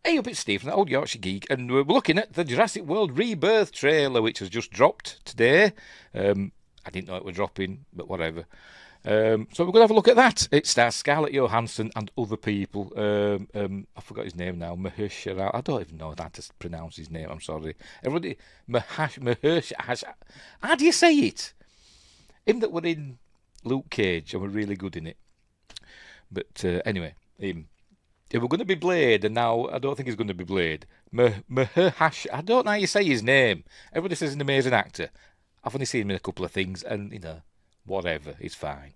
Hey up, it's Steve from the Old Yorkshire Geek, and we're looking at the Jurassic World Rebirth trailer, which has just dropped today. I didn't know it was dropping, but whatever. So we're going to have a look at that. It stars Scarlett Johansson and other people. I forgot his name now. Mahershala. I don't even know how to pronounce his name. I'm sorry. Everybody, Mahershala. How do you say it? Him that were in Luke Cage and were really good in it. But anyway, him. It was going to be Blade, and now I don't think he's going to be Blade. Maherhash. I don't know how you say his name. Everybody says he's an amazing actor. I've only seen him in a couple of things, and whatever, he's fine.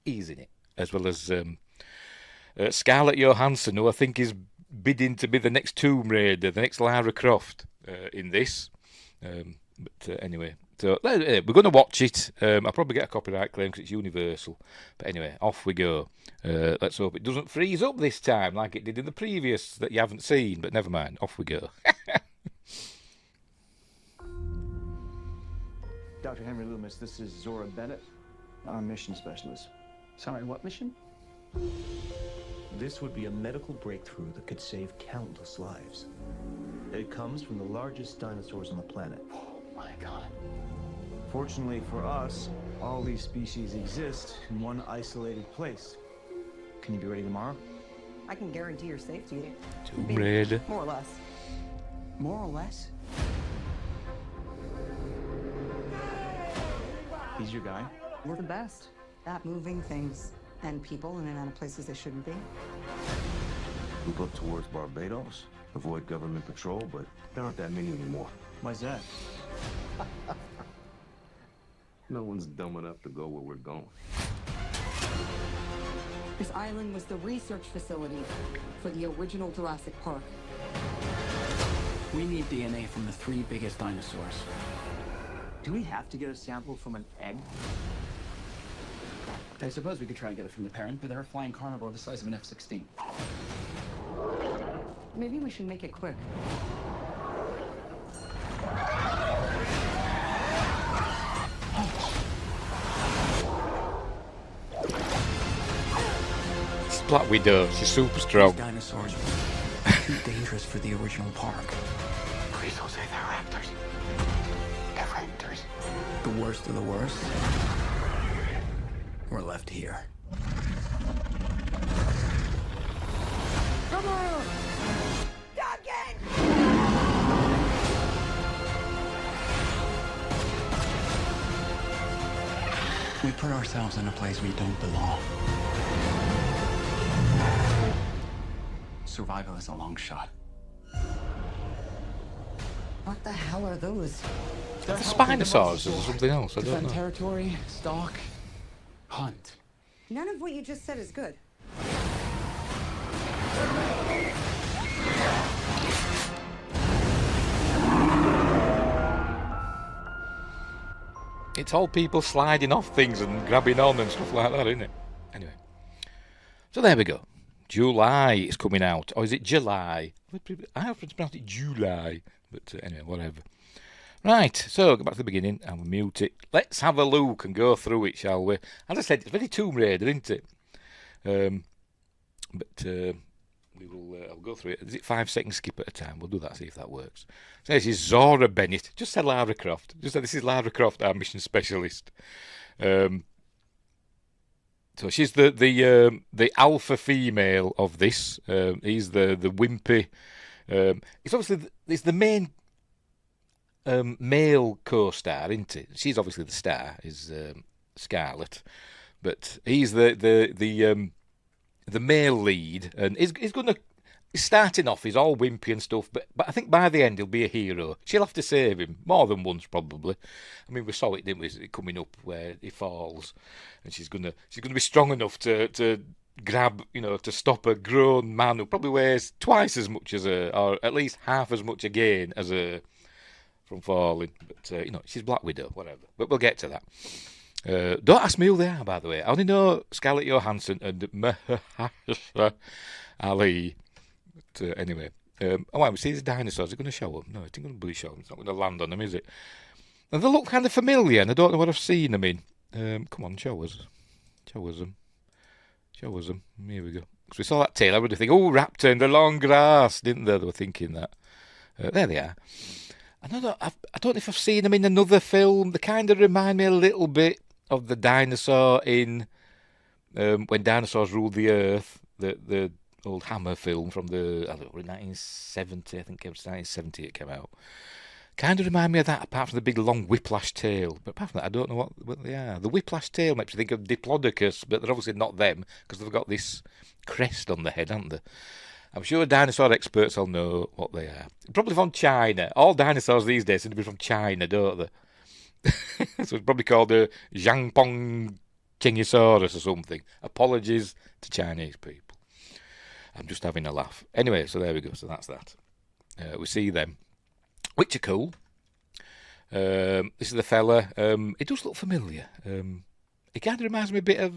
He's in it, as well as Scarlett Johansson, who I think is bidding to be the next Tomb Raider, the next Lara Croft in this. But anyway, so we're going to watch it. I'll probably get a copyright claim because it's Universal. But anyway, off we go. Let's hope it doesn't freeze up this time like it did in the previous that you haven't seen. But never mind, off we go. Dr. Henry Loomis, this is Zora Bennett, our mission specialist. Sorry, what mission? This would be a medical breakthrough that could save countless lives. It comes from the largest dinosaurs on the planet. Oh my God. Fortunately for us, all these species exist in one isolated place. Can you be ready tomorrow? I can guarantee your safety. Tomb Raider. More or less. More or less? He's your guy? We're the best at moving things and people in and out of places they shouldn't be. Move up towards Barbados, avoid government patrol, but there aren't that many anymore. Why's that? No one's dumb enough to go where we're going. This island was the research facility for the original Jurassic Park. We need DNA from the 3 biggest dinosaurs. Do we have to get a sample from an egg? I suppose we could try and get it from the parent, but they're a flying carnivore the size of an F-16. Maybe we should make it quick. It's Black Widow. She's super strong. These dinosaurs were too dangerous for the original park. Please don't say they're raptors. They're raptors. The worst of the worst were left here. Come on! Duncan! We put ourselves in a place we don't belong. Survival is a long shot. What the hell are those? The Spinosaurs or something else. I don't Defend know. territory, stalk, hunt. None of what you just said is good. It's all people sliding off things and grabbing on and stuff like that, isn't it? Anyway. So there we go. July is coming out. Or is it July? I often pronounce it July. But anyway, whatever. Right, so go back to the beginning and we'll mute it. Let's have a look and go through it, shall we? As I said, it's very Tomb Raider, isn't it? We will I'll go through it. Is it 5 seconds skip at a time? We'll do that, see if that works. So this is Zora Bennett. Just said Lara Croft. Just said this is Lara Croft, our mission specialist. So she's the alpha female of this. He's the wimpy. It's obviously it's the main male co-star, isn't it? She's obviously the star, is Scarlett, but he's the male lead, and he's starting off. He's all wimpy and stuff, but I think by the end he'll be a hero. She'll have to save him more than once, probably. I mean, we saw it, didn't we? Coming up where he falls, and she's gonna be strong enough to grab, to stop a grown man who probably weighs twice as much as her, or at least half as much again as her, from falling. But she's Black Widow, whatever. But we'll get to that. Don't ask me who they are, by the way. I only know Scarlett Johansson and Mahershala Ali. But anyway, we see the dinosaurs. Are going to show them? No, it's not going to bloody show them. It's not going to land on them, is it? And they look kind of familiar, and I don't know what I've seen them in. Come on, show us them. Show us them. Here we go. Because we saw that tail, everybody think, oh, raptor in the long grass, didn't they? They were thinking that. There they are. I don't know if I've seen them in another film. They kind of remind me a little bit of the dinosaur in When Dinosaurs Ruled the Earth, the old Hammer film from the 1970, I think it was 1970 it came out. Kind of remind me of that, apart from the big long whiplash tail. But apart from that, I don't know what they are. The whiplash tail makes you think of Diplodocus, but they're obviously not them, because they've got this crest on the head, haven't they? I'm sure dinosaur experts will know what they are. Probably from China. All dinosaurs these days seem to be from China, don't they? So it's probably called a Zhangpong Kingosaurus or something. Apologies to Chinese people. I'm just having a laugh. Anyway, so there we go. So that's that. We see them, which are cool. This is the fella. It does look familiar. It kind of reminds me a bit of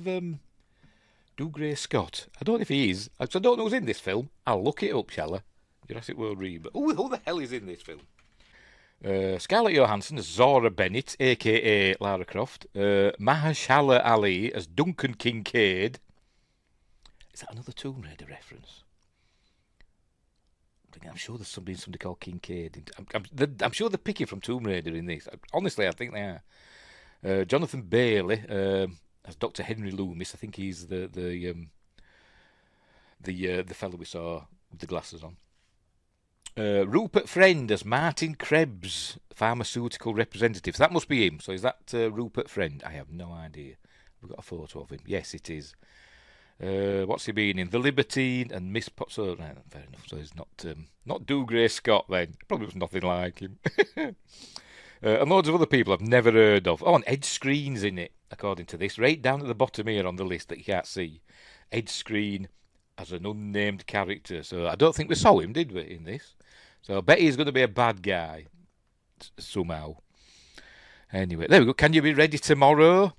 Dougray Scott. I don't know if he is. I don't know who's in this film. I'll look it up, shall I? Jurassic World Rebirth. Oh, who the hell is in this film? Scarlett Johansson as Zora Bennett, a.k.a. Lara Croft. Mahershala Ali as Duncan Kincaid. Is that another Tomb Raider reference? I'm sure there's somebody called Kincaid. I'm sure they're picking from Tomb Raider in this. Honestly, I think they are. Jonathan Bailey as Dr. Henry Loomis. I think he's the fellow we saw with the glasses on. Rupert Friend as Martin Krebs, pharmaceutical representative. So that must be him. So is that Rupert Friend? I have no idea. We've got a photo of him. Yes, it is. What's he been in? The Libertine and Miss Pot. So right, fair enough. So he's not Dougray Scott then. Probably was nothing like him. And loads of other people I've never heard of. Oh, and Ed Screen's in it, according to this. Right down at the bottom here on the list that you can't see. Ed Screen as an unnamed character. So I don't think we saw him, did we, in this? So I bet he's going to be a bad guy somehow. Anyway, there we go. Can you be ready tomorrow?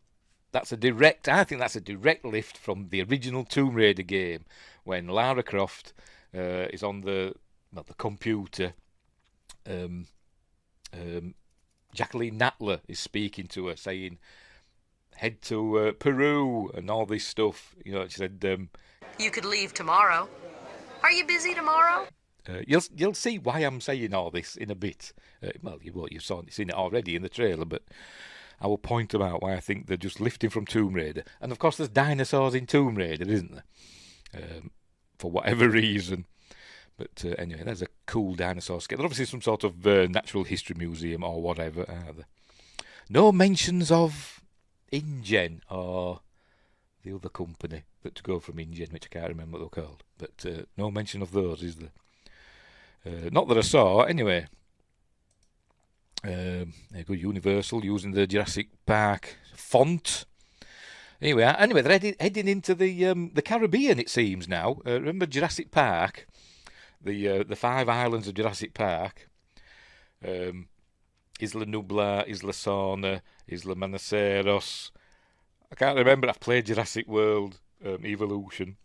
I think that's a direct lift from the original Tomb Raider game when Lara Croft is on the computer. Jacqueline Natler is speaking to her, saying, head to Peru and all this stuff. You know, she said, you could leave tomorrow. Are you busy tomorrow? You'll see why I'm saying all this in a bit. Well, you've seen it already in the trailer, but I will point them out why I think they're just lifting from Tomb Raider. And of course, there's dinosaurs in Tomb Raider, isn't there? For whatever reason. But anyway, there's a cool dinosaur skate. There's obviously some sort of natural history museum or whatever, are there? No mentions of InGen or the other company that to go from InGen, which I can't remember what they're called. But no mention of those, is there? Not that I saw, anyway. There you go, Universal using the Jurassic Park font. Anyway, they're heading into the Caribbean, it seems now. Remember Jurassic Park? The 5 islands of Jurassic Park. Isla Nublar, Isla Sorna, Isla Manaceros. I can't remember. I've played Jurassic World Evolution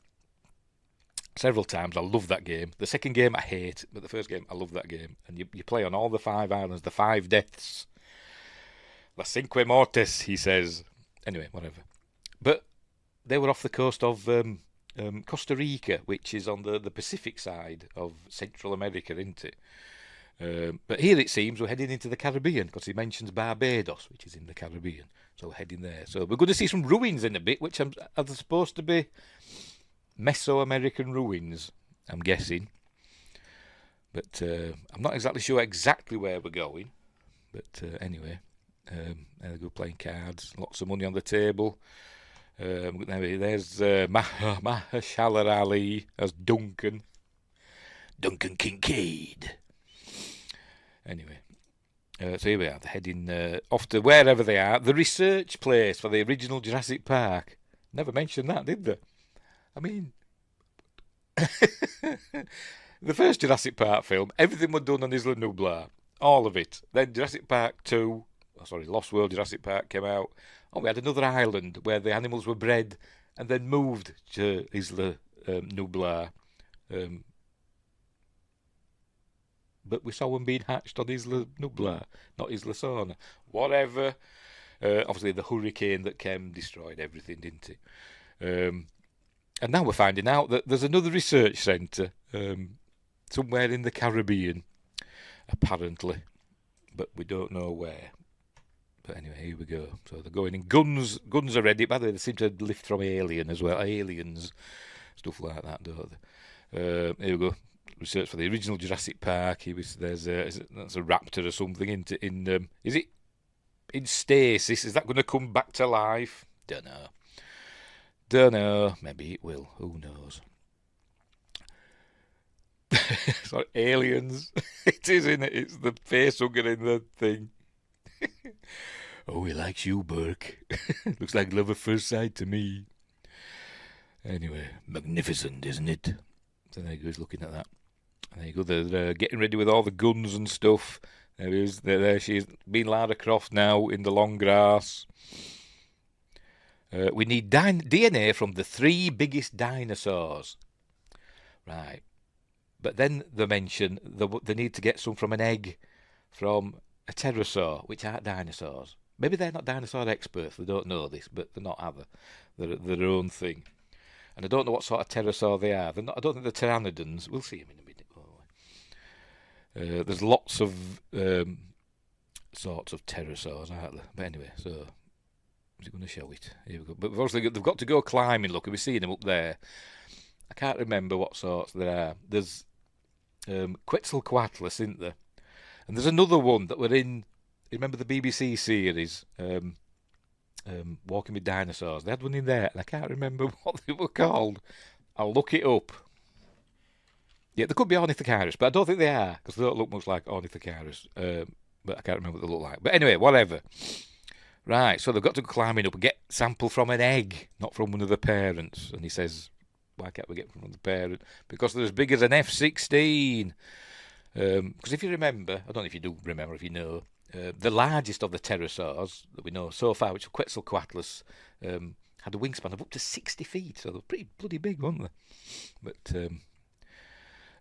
several times. I love that game. The second game I hate, but the first game I love that game. And you play on all the 5 islands, the 5 deaths. La Cinque Mortes, he says. Anyway, whatever. But they were off the coast of Costa Rica, which is on the Pacific side of Central America, isn't it? But here it seems we're heading into the Caribbean, because he mentions Barbados, which is in the Caribbean. So we're heading there. So we're going to see some ruins in a bit, which are supposed to be Mesoamerican ruins, I'm guessing. But I'm not exactly sure exactly where we're going. But anyway, there we go, playing cards. Lots of money on the table. There's Mahershala Ali as Duncan Kincaid. Anyway, so here we are, heading off to wherever they are. The research place for the original Jurassic Park. Never mentioned that, did they? I mean, the first Jurassic Park film, everything was done on Isla Nublar. All of it. Then Jurassic Park 2, Lost World Jurassic Park came out. Oh, we had another island where the animals were bred and then moved to Isla Nublar. But we saw them being hatched on Isla Nublar, not Isla Sorna. Whatever. Obviously, the hurricane that came destroyed everything, didn't it? And now we're finding out that there's another research centre somewhere in the Caribbean, apparently, but we don't know where. But anyway, here we go. So they're going in. Guns are ready. By the way, they seem to lift from Alien as well. Aliens, stuff like that, don't they? Here we go. Research for the original Jurassic Park. That's a raptor or something. Is it in stasis? Is that going to come back to life? Don't know. Maybe it will. Who knows? Sorry, aliens. It is, isn't it? It's the face hugger in the thing. Oh, he likes you, Burke. Looks like love at first sight to me. Anyway, magnificent, isn't it? So there he goes, looking at that. And there you go. They're getting ready with all the guns and stuff. There she is, being Lara Croft now in the long grass. We need DNA from the 3 biggest dinosaurs. Right. But then they mention they need to get some from an egg from a pterosaur, which aren't dinosaurs. Maybe they're not dinosaur experts. They don't know this, but they're not either. They're their own thing. And I don't know what sort of pterosaur they are. I don't think they're pteranodons. We'll see them in a minute. There's lots of sorts of pterosaurs, aren't there? But anyway, so is it going to show it? Here we go. But obviously they've got to go climbing. Look, we've seen them up there. I can't remember what sorts there are. There's Quetzalcoatlus, isn't there? And there's another one that were in. Remember the BBC series, Walking with Dinosaurs? They had one in there, and I can't remember what they were called. I'll look it up. Yeah, they could be Ornithocarus, but I don't think they are, because they don't look much like Ornithocarus. But I can't remember what they look like. But anyway, whatever. Right, so they've got to go climbing up and get sample from an egg, not from one of the parents. And he says, why can't we get from the parent? Because they're as big as an F-16. Because if you remember, I don't know if you do remember, if you know, the largest of the pterosaurs that we know so far, which was Quetzalcoatlus, had a wingspan of up to 60 feet. So they're pretty bloody big, weren't they?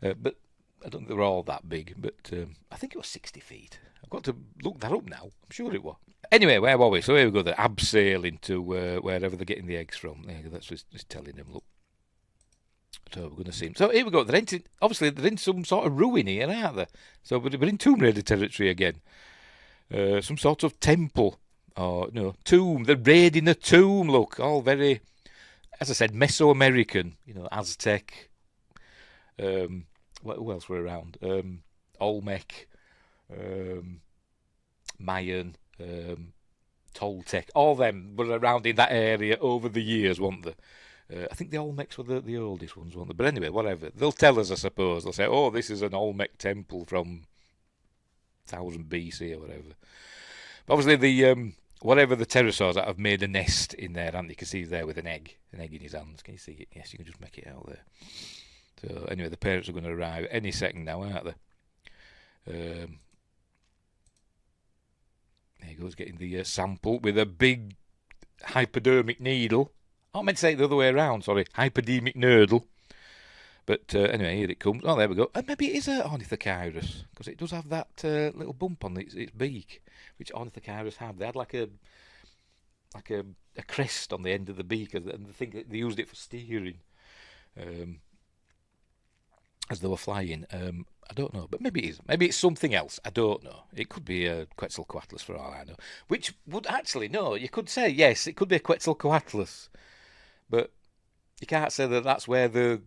But I don't think they were all that big. But I think it was 60 feet. I've got to look that up now. I'm sure it was. Anyway, where were we? So here we go. They're abseiling to wherever they're getting the eggs from. There you go. That's what he's telling them. Look. So we're going to see them. So here we go. They're in some sort of ruin here, aren't they? So we're in Tomb Raider territory again. Some sort of temple. Or, no, tomb. They're raiding a tomb, look. All very, as I said, Mesoamerican. You know, Aztec. Who else were around? Olmec. Mayan. Toltec. All them were around in that area over the years, weren't they? I think the Olmecs were the oldest ones, weren't they? But anyway, whatever. They'll tell us, I suppose. They'll say, oh, this is an Olmec temple from 1000 BC or whatever. But obviously, whatever the pterosaurs that have made a nest in there, and you can see he's there with an egg in his hands. Can you see it? Yes, you can just make it out there. So anyway, the parents are going to arrive any second now, aren't they? There he goes, getting the sample with a big hypodermic needle. I meant to say it the other way around, sorry. Hypodermic nurdle. But anyway, here it comes. Oh, there we go. And maybe it is a Ornithocarus, because it does have that little bump on its beak, which Ornithocarus had. They had like a crest on the end of the beak, and I think they used it for steering as they were flying. I don't know, but maybe it is. Maybe it's something else. I don't know. It could be a Quetzalcoatlus for all I know. Which would actually, no, you could say, yes, it could be a Quetzalcoatlus. But you can't say that that's where the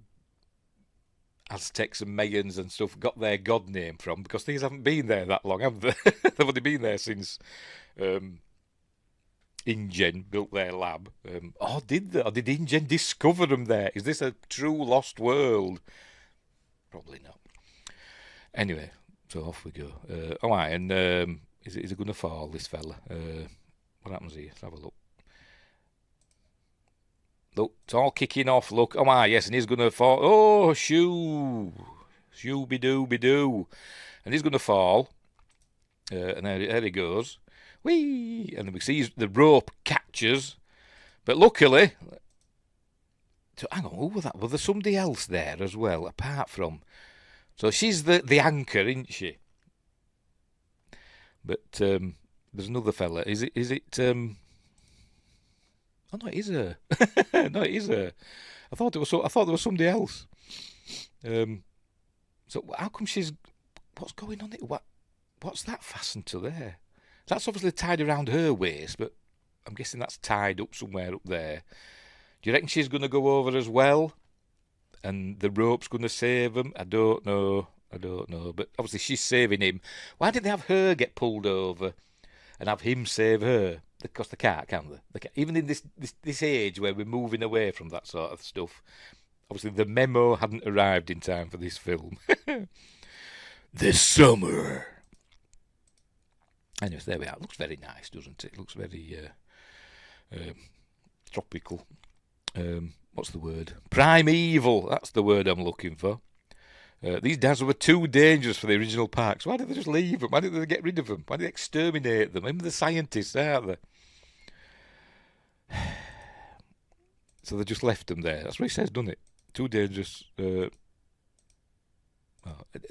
Aztecs and Mayans and stuff got their god name from, because these haven't been there that long, have they? They've only been there since InGen built their lab. Did they? Or did InGen discover them there? Is this a true lost world? Probably not. Anyway, so off we go. And is it going to fall, this fella? What happens here? Let's have a look. Look, it's all kicking off. Look, yes, and he's going to fall. Oh, shoo-be-doo-be-doo. And he's going to fall. And there he goes. Whee! And we see the rope catches. But luckily, so hang on, who was that? Was there somebody else there as well, apart from? So she's the anchor, isn't she? But there's another fella. Is it? Oh no, it is her. No, it is her. I I thought there was somebody else. So how come she's? What's going on? What's that fastened to there? That's obviously tied around her waist, but I'm guessing that's tied up somewhere up there. Do you reckon she's going to go over as well? And the rope's going to save him? I don't know. But obviously she's saving him. Why didn't they have her get pulled over and have him save her? Because they can't, can they? They can't. Even in this age where we're moving away from that sort of stuff. Obviously the memo hadn't arrived in time for this film. This summer. Anyways, there we are. It looks very nice, doesn't it? It looks very tropical. What's the word? Primeval. That's the word I'm looking for. These dinosaurs were too dangerous for the original parks. Why did they just leave them? Why did they get rid of them? Why did they exterminate them? Even the scientists, aren't they? So they just left them there. That's what he says, doesn't it? Too dangerous. They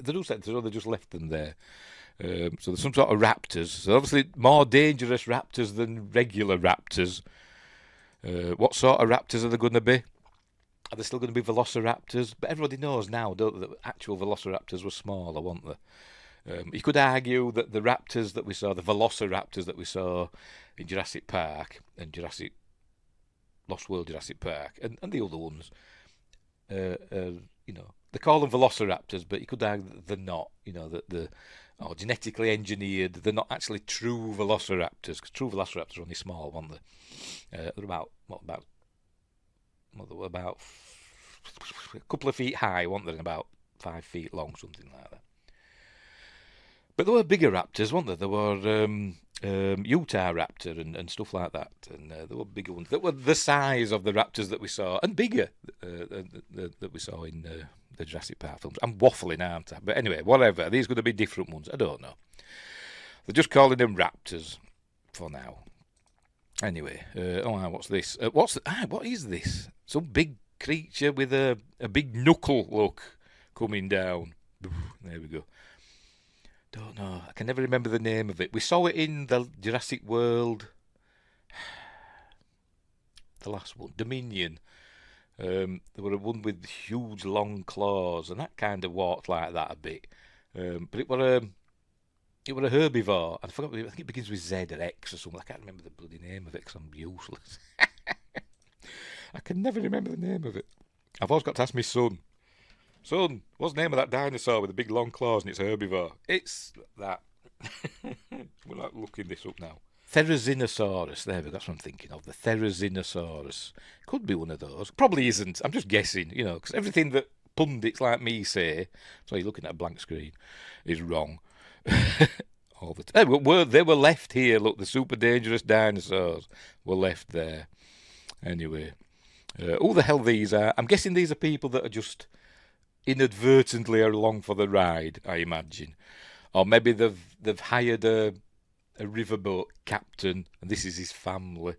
do say so they just left them there. So there's some sort of raptors. So obviously more dangerous raptors than regular raptors. What sort of raptors are they going to be? Are they still going to be velociraptors? But everybody knows now, don't they, that actual velociraptors were smaller, weren't they? You could argue that the raptors that we saw, the velociraptors that we saw in Jurassic Park and Lost World Jurassic Park and the other ones, they call them velociraptors, but you could argue that they're not. That they're genetically engineered. They're not actually true velociraptors, because true velociraptors are only small, weren't they? They're about a couple of feet high, weren't they? And about 5 feet long, something like that. But there were bigger raptors, weren't there? There were Utah raptor and stuff like that, and there were bigger ones that were the size of the raptors that we saw, and bigger that we saw in the Jurassic Park films. I'm waffling, aren't I? But anyway, whatever. Are these going to be different ones? I don't know. They're just calling them raptors for now. Anyway, what's this? What is this? Some big creature with a big knuckle, look, coming down. There we go. Don't know. I can never remember the name of it. We saw it in the Jurassic World. The last one, Dominion. There were one with huge long claws, and that kind of walked like that a bit. But it were a herbivore. I forgot. I think it begins with Z or X or something. I can't remember the bloody name of it because I'm useless. I can never remember the name of it. I've always got to ask my son. Son, what's the name of that dinosaur with the big long claws and it's a herbivore? It's that. We're not looking this up now. Therizinosaurus. There we go. That's what I'm thinking of. The Therizinosaurus. Could be one of those. Probably isn't. I'm just guessing, because everything that pundits like me say, so you're looking at a blank screen, is wrong. All the time. They were left here. Look, the super dangerous dinosaurs were left there. Anyway, who the hell these are? I'm guessing these are people that are just inadvertently along for the ride, I imagine. Or maybe they've hired a riverboat captain and this is his family,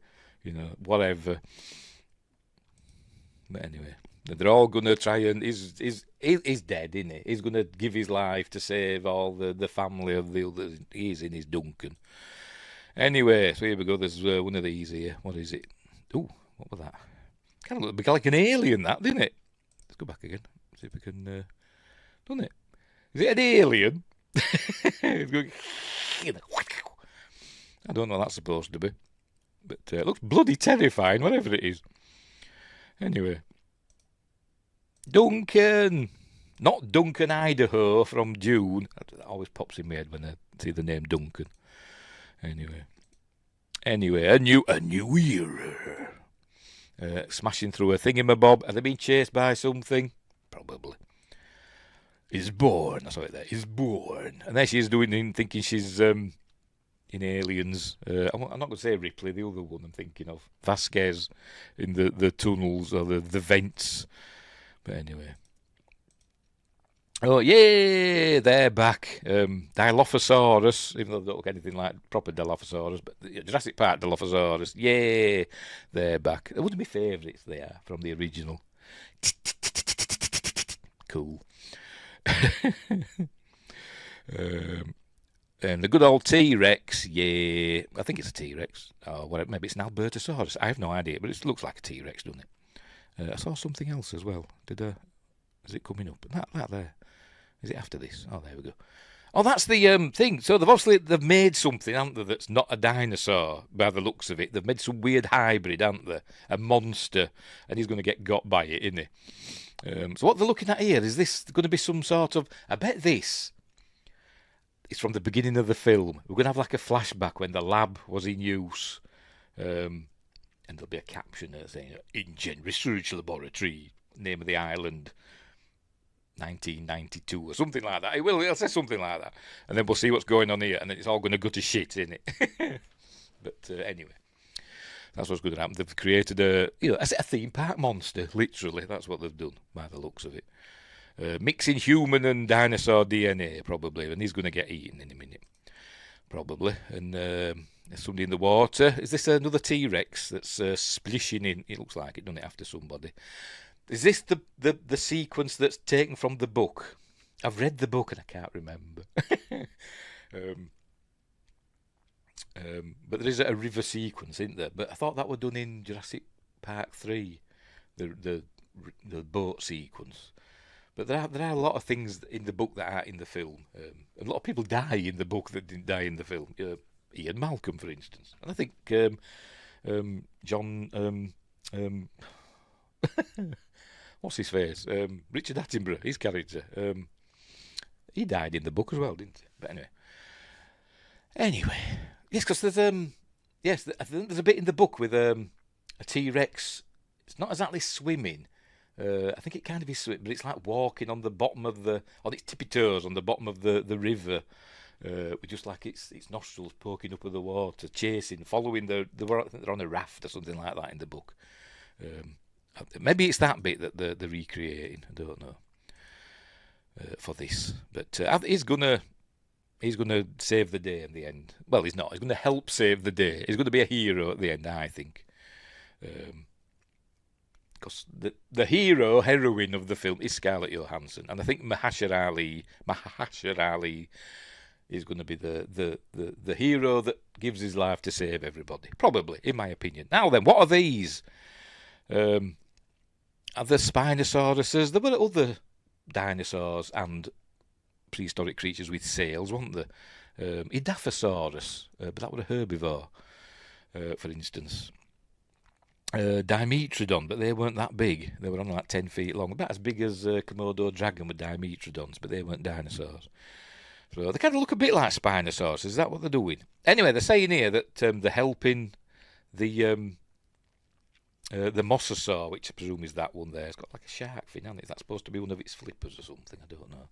whatever. But anyway, they're all going to try and... He's dead, isn't he? He's going to give his life to save all the family of the others. He's in his Duncan. Anyway, so here we go. There's one of these here. What is it? Ooh, what was that? Kind of looked like an alien, that, didn't it? Let's go back again. See if we can... doesn't it? Is it an alien? It's going... I don't know what that's supposed to be. But it looks bloody terrifying, whatever it is. Anyway. Duncan! Not Duncan, Idaho from Dune. That always pops in my head when I see the name Duncan. Anyway, a new era. Smashing through a thingamabob. Are they being chased by something? Probably. Is born. That's what it is. Is born. And there she is thinking she's in Aliens. I'm not going to say Ripley, the other one I'm thinking of. Vasquez in the tunnels or the vents. But anyway. Oh, yay! They're back. Dilophosaurus, even though they don't look anything like proper Dilophosaurus, but Jurassic Park Dilophosaurus, yay! They're back. They're one of my favourites, they are, from the original. Cool. And the good old T-Rex, yeah. I think it's a T-Rex. Or whatever, maybe it's an Albertosaurus. I have no idea, but it looks like a T-Rex, doesn't it? I saw something else as well. Is it coming up? That there. Is it after this? Oh, there we go. Oh, that's the thing. So they've made something, haven't they, that's not a dinosaur by the looks of it. They've made some weird hybrid, haven't they? A monster, and he's going to get got by it, isn't he? So what they're looking at here, is this going to be some sort of... I bet this is from the beginning of the film. We're going to have like a flashback when the lab was in use. And there'll be a caption there saying, InGen Research Laboratory, name of the island... 1992 or something like that. It'll say something like that, and then we'll see what's going on here, and then it's all going to go to shit, isn't it? But anyway, that's what's going to happen. They've created a theme park monster. Literally, that's what they've done by the looks of it. Mixing human and dinosaur DNA probably, and he's going to get eaten in a minute, probably. And there's somebody in the water. Is this another T-Rex that's splishing in? It looks like it, doesn't it, after somebody? Is this the sequence that's taken from the book? I've read the book and I can't remember. But there is a river sequence, isn't there? But I thought that was done in Jurassic Park 3, the boat sequence. But there are a lot of things in the book that aren't in the film. A lot of people die in the book that didn't die in the film. Ian Malcolm, for instance. And I think John... what's his face? Richard Attenborough, his character. He died in the book as well, didn't he? But anyway, yes, because there's I think there's a bit in the book with a T-Rex. It's not exactly swimming. I think it kind of is swimming, but it's like walking on the bottom of on its tippy toes on the bottom of the river, with just like its nostrils poking up of the water, chasing, following I think they're on a raft or something like that in the book. Maybe it's that bit that they're recreating. I don't know for this, but he's gonna save the day in the end. Well, he's not. He's gonna help save the day. He's gonna be a hero at the end, I think. Because the heroine of the film is Scarlett Johansson, and I think Mahershala Ali is going to be the hero that gives his life to save everybody. Probably, in my opinion. Now then, what are these? Are the Spinosauruses? There were other dinosaurs and prehistoric creatures with sails, weren't there? Edaphosaurus, but that was a herbivore, for instance. Dimetrodon, but they weren't that big. They were only like 10 feet long, about as big as Komodo dragon with Dimetrodons, but they weren't dinosaurs. So they kind of look a bit like Spinosaurus. Is that what they're doing? Anyway, they're saying here that they're helping the mosasaur, which I presume is that one there. It's got like a shark fin, hasn't it? That's supposed to be one of its flippers or something. I don't know.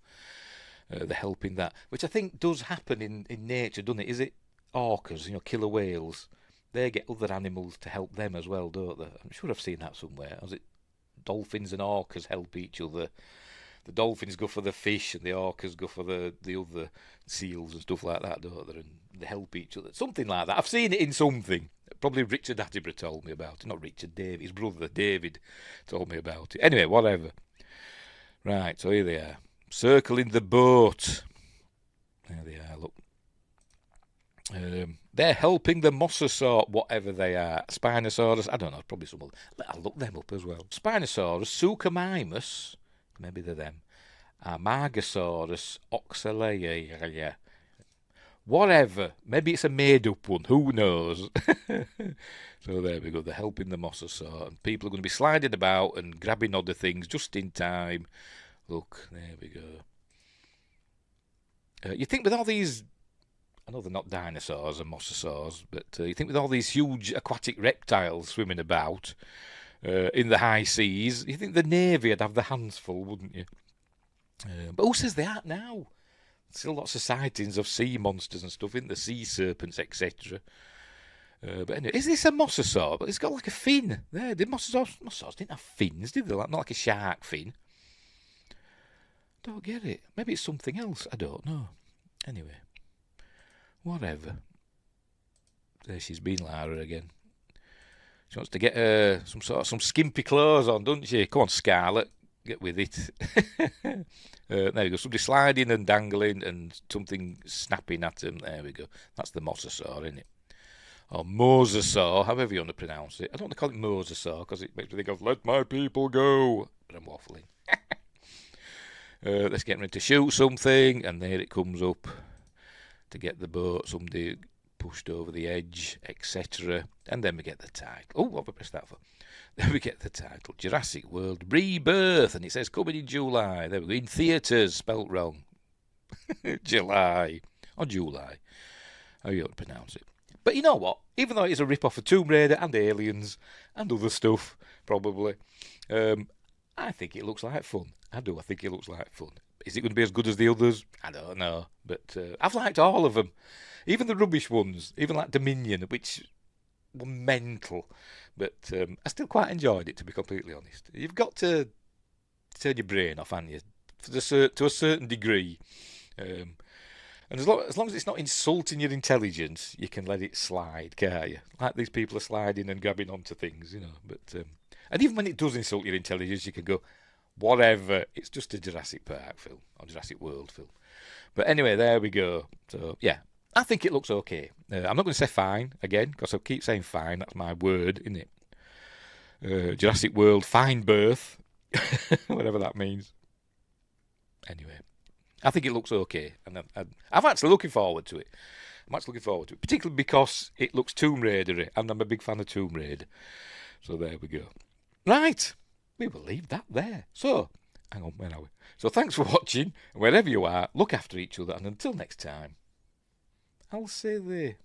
They're helping that, which I think does happen in nature, doesn't it? Is it orcas, killer whales? They get other animals to help them as well, don't they? I'm sure I've seen that somewhere. Or is it dolphins and orcas help each other? The dolphins go for the fish and the orcas go for the other seals and stuff like that, don't they? And they help each other. Something like that. I've seen it in something. Probably Richard Attenborough told me about it. Not Richard, David. His brother, David, told me about it. Anyway, whatever. Right, so here they are. Circling the boat. There they are, look. They're helping the mosasaur, whatever they are. Spinosaurus, I don't know, probably some other. I'll look them up as well. Spinosaurus, Suchomimus, maybe they're them. Amargasaurus, Oxalea. Whatever. Maybe it's a made-up one. Who knows? So there we go. They're helping the mosasaur. And people are going to be sliding about and grabbing other things just in time. Look, there we go. You think with all these... I know they're not dinosaurs and mosasaurs, but you think with all these huge aquatic reptiles swimming about in the high seas, you think the Navy would have their hands full, wouldn't you? But who says they aren't now? Still lots of sightings of sea monsters and stuff, in the sea serpents, etc. But anyway, is this a mosasaur? But it's got like a fin. There, did mosasaurs didn't have fins, did they? Not like a shark fin. Don't get it. Maybe it's something else. I don't know. Anyway. Whatever. There she's been, Lara, again. She wants to get some skimpy clothes on, doesn't she? Come on, Scarlett, get with it. There we go. Somebody sliding and dangling and something snapping at him. There we go. That's the mosasaur, isn't it? or mosasaur, however you want to pronounce it. I don't want to call it mosasaur because it makes me think of "let my people go," but I'm waffling. Let's get ready to shoot something, and there it comes up to get the boat. Somebody pushed over the edge, etc. And then we get the title. Oh, what have I pressed that for? Then we get the title, Jurassic World Rebirth, and it says coming in July. There we go, in theatres, spelt wrong. July, or July, how you ought to pronounce it. But you know what? Even though it is a rip-off of Tomb Raider and Aliens and other stuff, probably, I think it looks like fun. I think it looks like fun. Is it going to be as good as the others? I don't know. But I've liked all of them. Even the rubbish ones. Even like Dominion, which were mental. But I still quite enjoyed it, to be completely honest. You've got to turn your brain off, haven't you? To a certain degree. And as long as it's not insulting your intelligence, you can let it slide, can't you? Like these people are sliding and grabbing onto things, you know. But and even when it does insult your intelligence, you can go, whatever. It's just a Jurassic Park film or Jurassic World film. But anyway, there we go. So yeah, I think it looks okay. I'm not going to say fine again because I keep saying fine. That's my word, isn't it? Jurassic World Fine Birth, whatever that means. Anyway, I think it looks okay, and I'm actually looking forward to it. Particularly because it looks Tomb Raider-y, and I'm a big fan of Tomb Raider. So there we go. Right, we will leave that there. So, hang on, where are we? So thanks for watching, and wherever you are, look after each other, and until next time, I'll say there.